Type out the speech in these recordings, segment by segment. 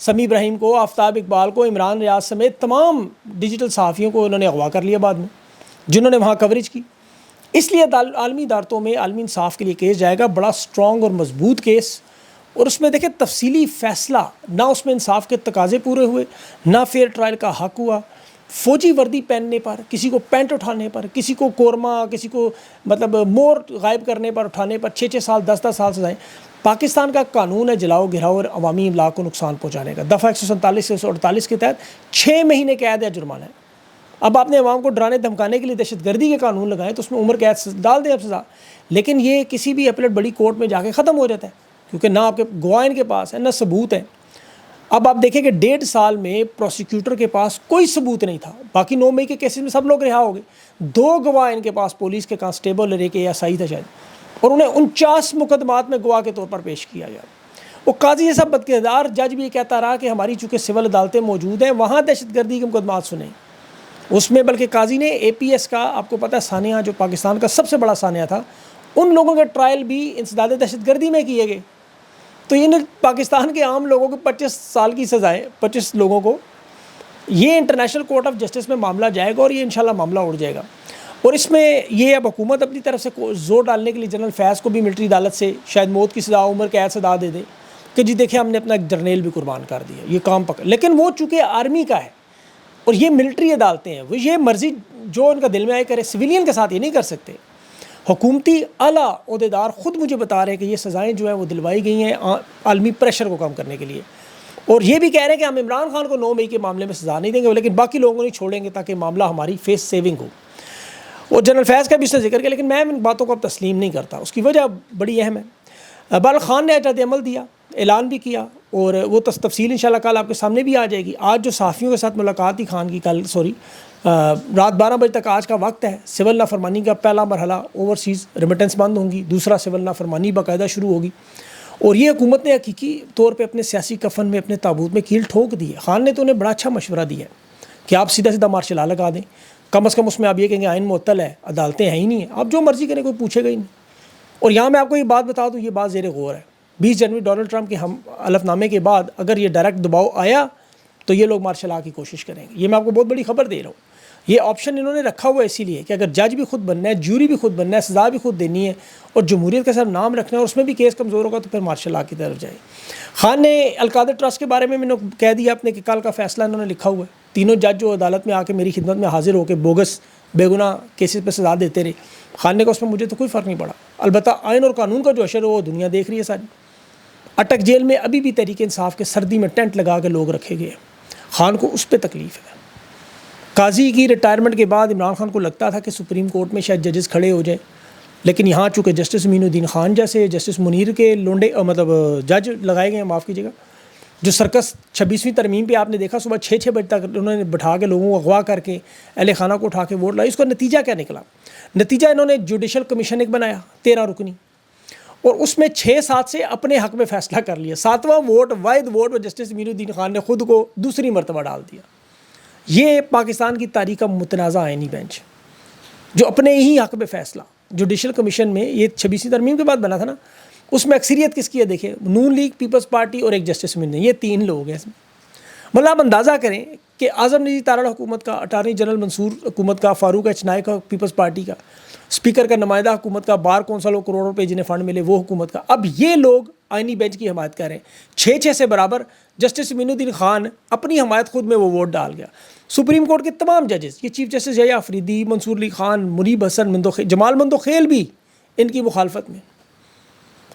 سمیع ابراہیم کو، آفتاب اقبال کو، عمران ریاض سمیت تمام ڈیجیٹل صحافیوں کو انہوں نے اغوا کر لیا بعد میں، جنہوں نے وہاں کوریج کی۔ اس لیے عالمی عدالتوں میں عالمی انصاف کے لیے کیس جائے گا، بڑا سٹرونگ اور مضبوط کیس، اور اس میں دیکھیں تفصیلی فیصلہ، نہ اس میں انصاف کے تقاضے پورے ہوئے، نہ فیئر ٹرائل کا حق ہوا، فوجی وردی پہننے پر، کسی کو پینٹ اٹھانے پر، کسی کو کورما، کسی کو مطلب مور غائب کرنے پر، اٹھانے پر 6 سال 10 سال سزائیں۔ پاکستان کا قانون ہے جلاؤ گھراؤ اور عوامی املاک کو نقصان پہنچانے کا، دفعہ 147 سے 148 کے تحت 6 مہینے قید یا جرمانہ ہے۔ اب آپ نے عوام کو ڈرانے دھمکانے کے لیے دہشت گردی کے قانون لگائیں تو اس میں عمر قید ڈال دیں اب سزا، لیکن یہ کسی بھی اپیلیٹ بڑی کورٹ میں جا کے ختم ہو جاتا ہے، کیونکہ نہ آپ کے گواہ ان کے پاس ہے، نہ ثبوت ہے۔ اب آپ دیکھیں کہ 1.5 سال میں پروسیکیوٹر کے پاس کوئی ثبوت نہیں تھا، باقی 9 مئی کے کیسز میں سب لوگ رہا ہو گئے، 2 گواہ ان کے پاس پولیس کے کانسٹیبل اور ایک ASI تھا شاید، اور انہیں 49 مقدمات میں گواہ کے طور پر پیش کیا گیا۔ وہ قاضی جیسا بدکردار جج بھی یہ کہتا رہا کہ ہماری چونکہ سول عدالتیں موجود ہیں، وہاں دہشت گردی کے مقدمات سنیں، اس میں بلکہ قاضی نے APS کا، آپ کو پتہ ہے سانحہ جو پاکستان کا سب سے بڑا سانحہ تھا، ان لوگوں کے ٹرائل بھی انسداد دہشت گردی میں کیے گئے۔ تو ان پاکستان کے عام لوگوں کو 25 سال کی سزائیں، 25 لوگوں کو، یہ انٹرنیشنل کورٹ آف جسٹس میں معاملہ جائے گا اور یہ انشاءاللہ معاملہ اڑ جائے گا۔ اور اس میں یہ اب حکومت اپنی طرف سے زور ڈالنے کے لیے جنرل فیض کو بھی ملٹری عدالت سے شاید موت کی سزا، عمر قید سزا دے دے کہ جی دیکھیں ہم نے اپنا ایک جرنیل بھی قربان کر دیا، یہ کام پکڑ، لیکن وہ چونکہ آرمی کا ہے اور یہ ملٹری عدالتیں ہیں، وہ یہ مرضی جو ان کا دل میں آئے کرے، سویلین کے ساتھ یہ نہیں کر سکتے۔ حکومتی اعلیٰ عہدیدار خود مجھے بتا رہے ہیں کہ یہ سزائیں جو ہیں وہ دلوائی گئی ہیں عالمی پریشر کو کم کرنے کے لیے، اور یہ بھی کہہ رہے ہیں کہ ہم عمران خان کو 9 مئی کے معاملے میں سزا نہیں دیں گے، لیکن باقی لوگوں کو نہیں چھوڑیں گے تاکہ معاملہ ہماری فیس سیونگ ہو۔ اور جنرل فیض کا بھی اس نے ذکر کیا، لیکن میں ان باتوں کو اب تسلیم نہیں کرتا، اس کی وجہ بڑی اہم ہے۔ بہرحال خان نے رد عمل دیا، اعلان بھی کیا، اور وہ تفصیل انشاءاللہ کل آپ کے سامنے بھی آ جائے گی۔ آج جو صحافیوں کے ساتھ ملاقات تھی خان کی، رات 12 بجے تک آج کا وقت ہے۔ سول نافرمانی کا پہلا مرحلہ، اوورسیز ریمیٹنس بند ہوں گی، دوسرا سول نافرمانی باقاعدہ شروع ہوگی، اور یہ حکومت نے حقیقی طور پہ اپنے سیاسی کفن میں اپنے تابوت میں کیل ٹھوک دی ہے۔ خان نے تو انہیں بڑا اچھا مشورہ دیا ہے کہ آپ سیدھا سیدھا مارشل لا لگا دیں، کم از کم اس میں آپ یہ کہیں گے آئین معطل ہے، عدالتیں ہیں ہی نہیں ہیں، آپ جو مرضی کریں کوئی پوچھے گا ہی نہیں۔ اور یہاں میں آپ کو یہ بات بتا دوں، یہ بات زیر غور ہے، 20 جنوری ڈونلڈ ٹرمپ کے ہم حلف نامے کے بعد اگر یہ ڈائریکٹ دباؤ آیا تو یہ لوگ مارشل لا کی کوشش کریں گے۔ یہ میں آپ کو بہت بڑی خبر دے رہا ہوں، یہ آپشن انہوں نے رکھا ہوا ہے اسی لیے کہ اگر جج بھی خود بننا ہے، جیوری بھی خود بننا ہے، سزا بھی خود دینی ہے، اور جمہوریت کا صرف نام رکھنا ہے، اور اس میں بھی کیس کمزور ہوگا تو پھر مارشل لا کی طرف جائے۔ خان نے القادر ٹرسٹ کے بارے میں نے کہہ دیا اپنے کہ کل کا فیصلہ انہوں نے لکھا ہوا ہے، تینوں جج جو عدالت میں آ کے میری خدمت میں حاضر ہو کے بوگس بے گناہ کیسز پہ سزا دیتے رہے، خان نے کہا اس میں مجھے تو کوئی فرق نہیں پڑا، البتہ آئین اور قانون کا جو اشر ہے وہ دنیا دیکھ رہی ہے ساری۔ اٹک جیل میں ابھی بھی تحریک انصاف کے سردی میں ٹینٹ لگا کے لوگ رکھے گئے، خان کو اس پہ تکلیف ہے۔ قاضی کی ریٹائرمنٹ کے بعد عمران خان کو لگتا تھا کہ سپریم کورٹ میں شاید ججز کھڑے ہو جائیں، لیکن یہاں چونکہ جسٹس امین الدین خان جیسے، جسٹس منیر کے لونڈے مطلب جج لگائے گئے ہیں، معاف کیجیے گا، جو سرکس 26ویں ترمیم پہ آپ نے دیکھا صبح 6 بجے تک انہوں نے بٹھا کے لوگوں کو اغوا کر کے اہل خانہ کو اٹھا کے ووٹ لائے، اس کا نتیجہ کیا نکلا؟ نتیجہ انہوں نے جوڈیشل کمیشن ایک بنایا 13 رکنی، اور اس میں 6-7 سے اپنے حق میں فیصلہ کر لیا، 7واں ووٹ واحد ووٹ میں جسٹس امین الدین خان نے خود کو دوسری مرتبہ ڈال دیا۔ یہ پاکستان کی تاریخ کا متنازع آئینی بینچ جو اپنے ہی حق میں فیصلہ، جوڈیشل کمیشن میں یہ 26ویں ترمیم کے بعد بنا تھا نا، اس میں اکثریت کس کی ہے دیکھیں، نون لیگ، پیپلز پارٹی اور ایک جسٹس امین، یہ 3 لوگ ہیں اس میں۔ مطلب آپ اندازہ کریں کہ اعظم نذیر تارڑ حکومت کا، اٹارنی جنرل منصور حکومت کا، فاروق ایچ نائک کا پیپلز پارٹی کا، اسپیکر کا نمائندہ حکومت کا، بار کونسل کروڑوں روپے جنہیں فنڈ ملے وہ حکومت کا، اب یہ لوگ آئینی بینچ کی حمایت کر رہے ہیں 6-6 سے برابر۔ جسٹس امین الدین خان اپنی حمایت خود میں وہ ووٹ ڈال گیا۔ سپریم کورٹ کے تمام ججز، یہ چیف جسٹس یحییٰ آفریدی، منصور علی خان، منیب حسن، جمال مندوخیل بھی ان کی مخالفت میں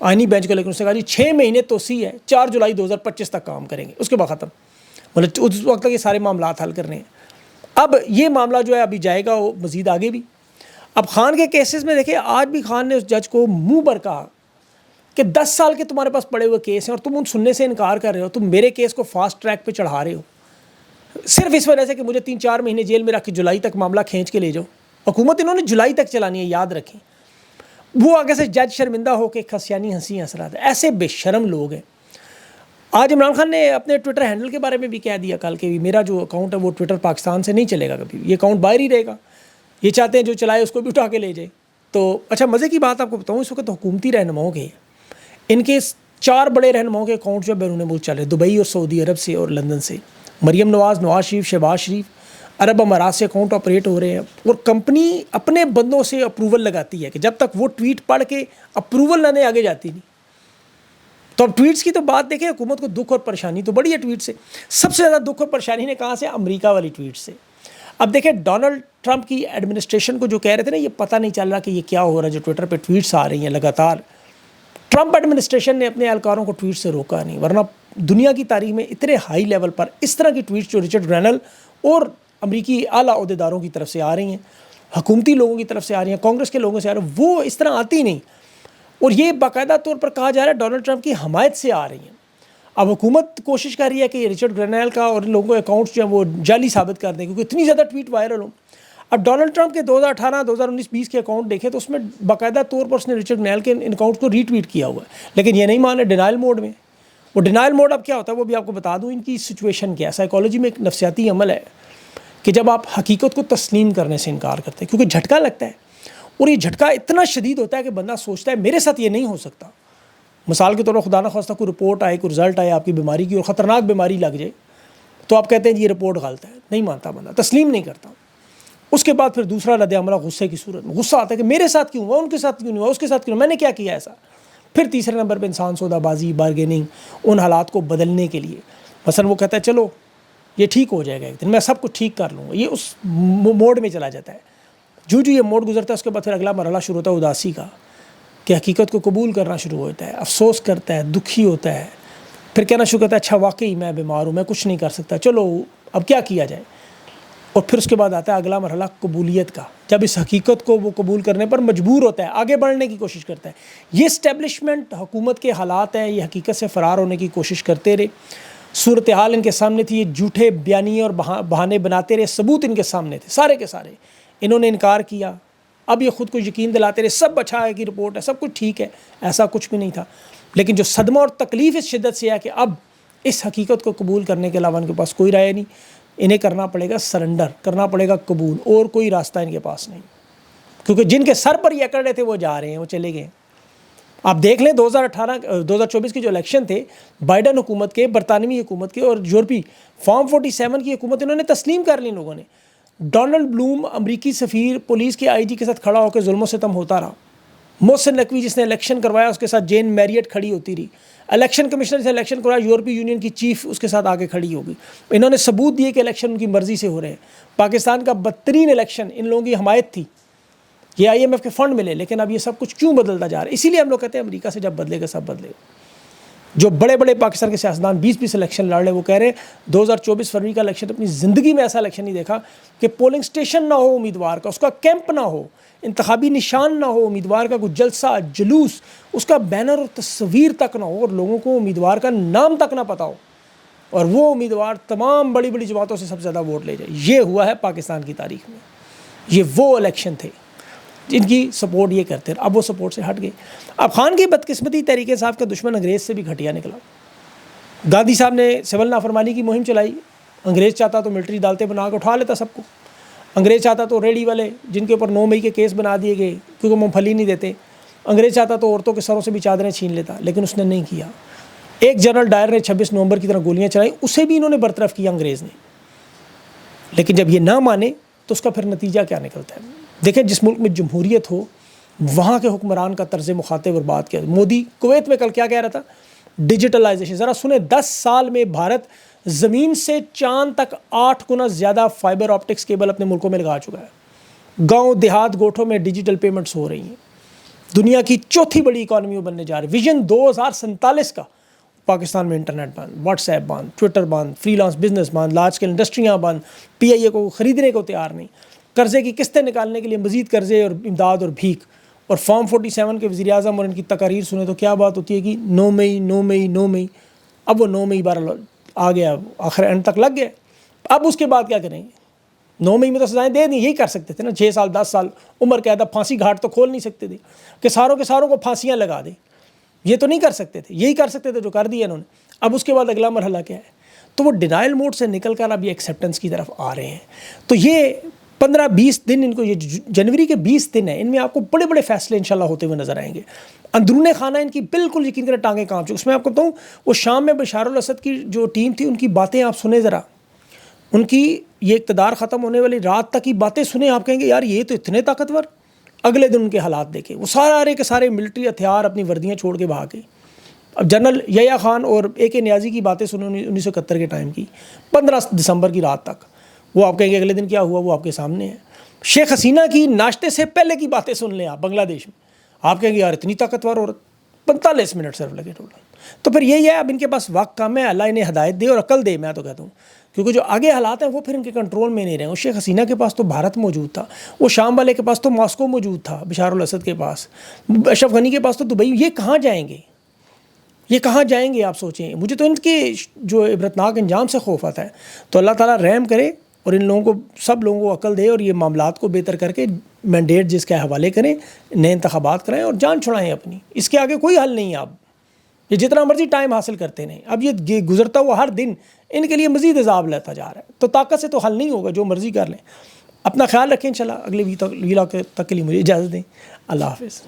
آئینی بینچ کو، لیکن اس نے کہا جی 6 مہینے توسیع ہے، 4 جولائی 2025 تک کام کریں گے، اس کے بعد ختم، مطلب اس وقت تک یہ سارے معاملات حل کرنے ہیں۔ اب یہ معاملہ جو ہے ابھی جائے گا وہ مزید آگے بھی۔ اب خان کے کیسز میں دیکھیں، آج بھی خان نے اس جج کو منہ پر کہا کہ 10 سال کے تمہارے پاس پڑے ہوئے کیس ہیں اور تم ان سننے سے انکار کر رہے ہو، تم میرے کیس کو فاسٹ ٹریک پہ چڑھا رہے ہو صرف اس وجہ سے کہ مجھے 3-4 مہینے جیل میں رکھ کے جولائی تک معاملہ کھینچ کے لے جاؤ۔ حکومت انہوں نے جولائی تک چلانی ہے، یاد رکھیں۔ وہ آگے سے جج شرمندہ ہو کے خسیانی ہنسی ہنس رہا تھا، ایسے بے شرم لوگ ہیں۔ آج عمران خان نے اپنے ٹویٹر ہینڈل کے بارے میں بھی کہہ دیا کل کہ میرا جو اکاؤنٹ ہے وہ ٹویٹر پاکستان سے نہیں چلے گا کبھی، یہ اکاؤنٹ باہر ہی رہے گا، یہ چاہتے ہیں جو چلائے اس کو بھی اٹھا کے لے جائے۔ تو اچھا مزے کی بات آپ کو بتاؤں، اس وقت حکومتی رہنماؤں کے ان کے 4 بڑے رہنماؤں کے اکاؤنٹ جو بیرون ملک چل رہے ہیں، دبئی اور سعودی عرب سے اور لندن سے. مریم نواز، نواز شریف، شہباز شریف، عرب امارات سے اکاؤنٹ آپریٹ ہو رہے ہیں. اور کمپنی اپنے بندوں سے اپروول لگاتی ہے کہ جب تک وہ ٹویٹ پڑھ کے اپروول نہ دے آگے جاتی نہیں. تو اب ٹویٹس کی تو بات دیکھیں، حکومت کو دکھ اور پریشانی تو بڑی ہے ٹویٹ سے. سب سے زیادہ دکھ اور پریشانی نے کہاں سے؟ امریکہ والی ٹویٹ سے. اب دیکھیں ڈونلڈ ٹرمپ کی ایڈمنسٹریشن کو جو کہہ رہے تھے نا، یہ پتہ نہیں چل رہا کہ یہ کیا ہو رہا ہے جو ٹویٹر پہ ٹویٹس آ رہی ہیں لگاتار. ٹرمپ ایڈمنسٹریشن نے اپنے اہلکاروں کو ٹویٹ سے روکا نہیں، ورنہ دنیا کی تاریخ میں اتنے ہائی لیول پر اس طرح کی ٹویٹس جو رچرڈ گرینل اور امریکی اعلیٰ عہدیداروں کی طرف سے آ رہی ہیں، حکومتی لوگوں کی طرف سے آ رہی ہیں، کانگریس کے لوگوں سے آ رہی ہیں، وہ اس طرح آتی نہیں. اور یہ باقاعدہ طور پر کہا جا رہا ہے ڈونلڈ ٹرمپ کی حمایت سے آ رہی ہیں. اب حکومت کوشش کر رہی ہے کہ رچرڈ گرینل کا اور ان لوگوں کے اکاؤنٹس جو ہیں وہ جعلی ثابت کر دیں، کیونکہ اتنی زیادہ ٹویٹ وائرل ہوں. اب ڈونلڈ ٹرمپ کے 2018، 2019، 20 کے اکاؤنٹ دیکھیں تو اس میں باقاعدہ طور پر اس نے رچرڈ گرینل کے ان اکاؤنٹس کو ری ٹویٹ کیا ہوا ہے، لیکن یہ نہیں مانا، ڈینائل موڈ میں. وہ ڈینائل موڈ اب کیا ہوتا ہے وہ بھی آپ کو بتا دوں. ان کی سچویشن کیا ہے، سائیکالوجی میں ایک نفسیاتی عمل ہے کہ جب آپ حقیقت کو تسلیم کرنے سے انکار کرتے ہیں، کیونکہ جھٹکا لگتا ہے، اور یہ جھٹکا اتنا شدید ہوتا ہے کہ بندہ سوچتا ہے میرے ساتھ یہ نہیں ہو سکتا. مثال کے طور پر خدا نخواستہ کوئی رپورٹ آئے، کوئی رزلٹ آئے آپ کی بیماری کی اور خطرناک بیماری لگ جائے، تو آپ کہتے ہیں یہ رپورٹ غلط ہے. نہیں مانتا بندہ، تسلیم نہیں کرتا. اس کے بعد پھر دوسرا رد عملہ غصے کی صورت میں، غصہ آتا ہے کہ میرے ساتھ کیوں ہوا، ان کے ساتھ کیوں نہیں ہوا، اس کے ساتھ کیوں، میں نے کیا کیا ایسا. پھر تیسرے نمبر پہ انسان سودا بازی، بارگیننگ، ان حالات کو بدلنے کے لیے. مثلا وہ کہتا ہے چلو یہ ٹھیک ہو جائے گا ایک دن، میں سب کچھ ٹھیک کر لوں گا. یہ اس موڈ میں چلا جاتا ہے. جو یہ موڈ گزرتا ہے اس کے بعد پھر اگلا مرحلہ شروع ہوتا ہے اداسی کا، کہ حقیقت کو قبول کرنا شروع ہوتا ہے، افسوس کرتا ہے، دکھی ہوتا ہے. پھر کہنا شروع کرتا ہے اچھا واقعی میں بیمار ہوں، میں کچھ نہیں کر سکتا، چلو اب کیا کیا جائے. اور پھر اس کے بعد آتا ہے اگلا مرحلہ قبولیت کا، جب اس حقیقت کو وہ قبول کرنے پر مجبور ہوتا ہے، آگے بڑھنے کی کوشش کرتا ہے. یہ اسٹیبلشمنٹ حکومت کے حالات ہیں، یہ حقیقت سے فرار ہونے کی کوشش کرتے رہے. صورتحال ان کے سامنے تھی، یہ جھوٹے بیانیے اور بہانے بناتے رہے، ثبوت ان کے سامنے تھے سارے کے سارے. انہوں نے انکار کیا، اب یہ خود کو یقین دلاتے رہے سب اچھا ہے کی رپورٹ ہے، سب کچھ ٹھیک ہے. ایسا کچھ بھی نہیں تھا. لیکن جو صدمہ اور تکلیف اس شدت سے ہے کہ اب اس حقیقت کو قبول کرنے کے علاوہ ان کے پاس کوئی رائے نہیں. انہیں کرنا پڑے گا سرنڈر، کرنا پڑے گا قبول، اور کوئی راستہ ان کے پاس نہیں. کیونکہ جن کے سر پر یہ اکڑ رہے تھے وہ جا رہے ہیں، وہ چلے گئے. آپ دیکھ لیں 2024 کے جو الیکشن تھے، بائیڈن حکومت کے، برطانوی حکومت کے اور یورپی فارم 47 کی حکومت انہوں نے تسلیم کر لی لوگوں نے. ڈونلڈ بلوم امریکی سفیر پولیس کے آئی جی کے ساتھ کھڑا ہو کے ظلم و ستم ہوتا رہا. محسن نقوی جس نے الیکشن کروایا اس کے ساتھ جین میریٹ کھڑی ہوتی رہی. الیکشن کمشنر سے الیکشن کروایا، یورپی یونین کی چیف اس کے ساتھ آگے کھڑی ہوگی. انہوں نے ثبوت دیے کہ الیکشن ان کی مرضی سے ہو رہے ہیں. پاکستان کا بدترین الیکشن ان لوگوں کی حمایت تھی، یہ آئی ایم ایف کے فنڈ ملے. لیکن اب یہ سب کچھ کیوں بدلتا جا رہا ہے؟ اسی لیے ہم لوگ کہتے ہیں امریکہ سے جب بدلے گا سب بدلے گا. جو بڑے بڑے پاکستان کے سیاستدان 20 الیکشن لڑ رہے ہیں، وہ کہہ رہے ہیں 2024 فروری کا الیکشن اپنی زندگی میں ایسا الیکشن نہیں دیکھا کہ پولنگ سٹیشن نہ ہو امیدوار کا، اس کا کیمپ نہ ہو، انتخابی نشان نہ ہو، امیدوار کا کوئی جلسہ جلوس، اس کا بینر اور تصویر تک نہ ہو، اور لوگوں کو امیدوار کا نام تک نہ پتہ ہو، اور وہ امیدوار تمام بڑی بڑی جماعتوں سے سب سے زیادہ ووٹ لے جائے. یہ ہوا ہے پاکستان کی تاریخ میں. یہ وہ الیکشن تھے جن کی سپورٹ یہ کرتے رہے. اب وہ سپورٹ سے ہٹ گئے. اب خان کی بدقسمتی طریقے سے آپ کا دشمن انگریز سے بھی گھٹیا نکلا. گاندھی صاحب نے سول نافرمانی کی مہم چلائی. انگریز چاہتا تو ملٹری عدالتیں بنا کے اٹھا لیتا سب کو. انگریز چاہتا تو ریڑھی والے جن کے اوپر 9 مئی کے کیس بنا دیے گئے کیونکہ مونگ پھلی نہیں دیتے، انگریز چاہتا تو عورتوں کے سروں سے بھی چادریں چھین لیتا، لیکن اس نے نہیں کیا. ایک جنرل ڈائر نے 26 نومبر کی طرح گولیاں چلائیں، اسے بھی انہوں نے برطرف کیا انگریز نے. لیکن جب یہ نہ مانے تو اس کا پھر نتیجہ کیا نکلتا ہے؟ دیکھیں جس ملک میں جمہوریت ہو وہاں کے حکمران کا طرز مخاطب اور بات کیا. مودی کویت میں کل کیا کہہ رہا تھا؟ ڈیجیٹلائزیشن. ذرا سنیں، 10 سال میں بھارت زمین سے چاند تک 8 گنا زیادہ فائبر آپٹکس کیبل اپنے ملکوں میں لگا چکا ہے. گاؤں دیہات گوٹھوں میں ڈیجیٹل پیمنٹس ہو رہی ہیں. دنیا کی چوتھی بڑی اکانومی بننے جا رہی. ویژن 2047 کا پاکستان میں انٹرنیٹ بند، واٹس ایپ بند، ٹویٹر بند، فری لانس بزنس بند، لارج اسکیل انڈسٹریاں بند، پی آئی اے کو خریدنے کو تیار نہیں، قرضے کی قسطیں نکالنے کے لیے مزید قرضے اور امداد اور بھیک. اور فارم 47 کے وزیر اعظم اور ان کی تقاریر سنیں تو کیا بات ہوتی ہے کہ 9 مئی 9 مئی 9 مئی. اب وہ 9 مئی بار آ گیا، آخر اینڈ تک لگ گیا. اب اس کے بعد کیا کریں گے؟ 9 مئی میں تو سزائیں دے دیں، یہی کر سکتے تھے نا. 6 سال 10 سال عمر قید. اب پھانسی گھاٹ تو کھول نہیں سکتے تھے کہ ساروں کے ساروں کو پھانسیاں لگا دیں. یہ تو نہیں کر سکتے تھے، یہی کر سکتے تھے جو کر دیا انہوں نے. اب اس کے بعد اگلا مرحلہ کیا ہے؟ تو وہ ڈینائل موڈ سے نکل کر اب یہ ایکسیپٹنس کی طرف آ رہے ہیں. تو یہ 15-20 دن ان کو، یہ جنوری کے 20 دن ہیں، ان میں آپ کو بڑے بڑے فیصلے انشاءاللہ ہوتے ہوئے نظر آئیں گے. اندرون خانہ ان کی بالکل یقین کریں ٹانگیں کانپ چکی. اس میں آپ کو بتاؤں وہ شام میں بشار الاسد کی جو ٹیم تھی ان کی باتیں آپ سنیں ذرا، ان کی یہ اقتدار ختم ہونے والی رات تک کی باتیں سنیں، آپ کہیں گے یار یہ تو اتنے طاقتور. اگلے دن ان کے حالات دیکھیں، وہ سارے کے سارے ملٹری ہتھیار اپنی وردیاں چھوڑ کے بھاگ گئے. اب جنرل یحییٰ خان اور AK نیازی کی باتیں سنیں 1971 کے ٹائم کی، 15 دسمبر کی رات تک. وہ آپ کہیں گے اگلے دن کیا ہوا، وہ آپ کے سامنے ہے. شیخ حسینہ کی ناشتے سے پہلے کی باتیں سن لیں آپ بنگلہ دیش میں، آپ کہیں گے یار اتنی طاقتور عورت. 45 منٹ صرف لگے ٹوٹل. تو پھر یہی ہے، اب ان کے پاس وقت کم ہے، اللہ انہیں ہدایت دے اور عقل دے. میں تو کہتا ہوں کیونکہ جو آگے حالات ہیں وہ پھر ان کے کنٹرول میں نہیں رہے. شیخ حسینہ کے پاس تو بھارت موجود تھا، وہ شام والے کے پاس تو ماسکو موجود تھا، بشار الاسد کے پاس، اشرف غنی کے پاس تو دبئی. یہ کہاں جائیں گے، یہ کہاں جائیں گے آپ سوچیں. مجھے تو ان کے جو عبرتناک انجام سے خوف آتا ہے. تو اللہ تعالیٰ رحم کرے اور ان لوگوں کو، سب لوگوں کو عقل دے اور یہ معاملات کو بہتر کر کے مینڈیٹ جس کے حوالے کریں، نئے انتخابات کرائیں اور جان چھڑائیں اپنی. اس کے آگے کوئی حل نہیں ہے. اب یہ جتنا مرضی ٹائم حاصل کرتے نہیں، اب یہ گزرتا ہوا ہر دن ان کے لیے مزید عذاب لیتا جا رہا ہے. تو طاقت سے تو حل نہیں ہوگا، جو مرضی کر لیں. اپنا خیال رکھیں. انشاءاللہ اگلے ویلاگ تک کے لیے مجھے اجازت دیں. اللہ حافظ.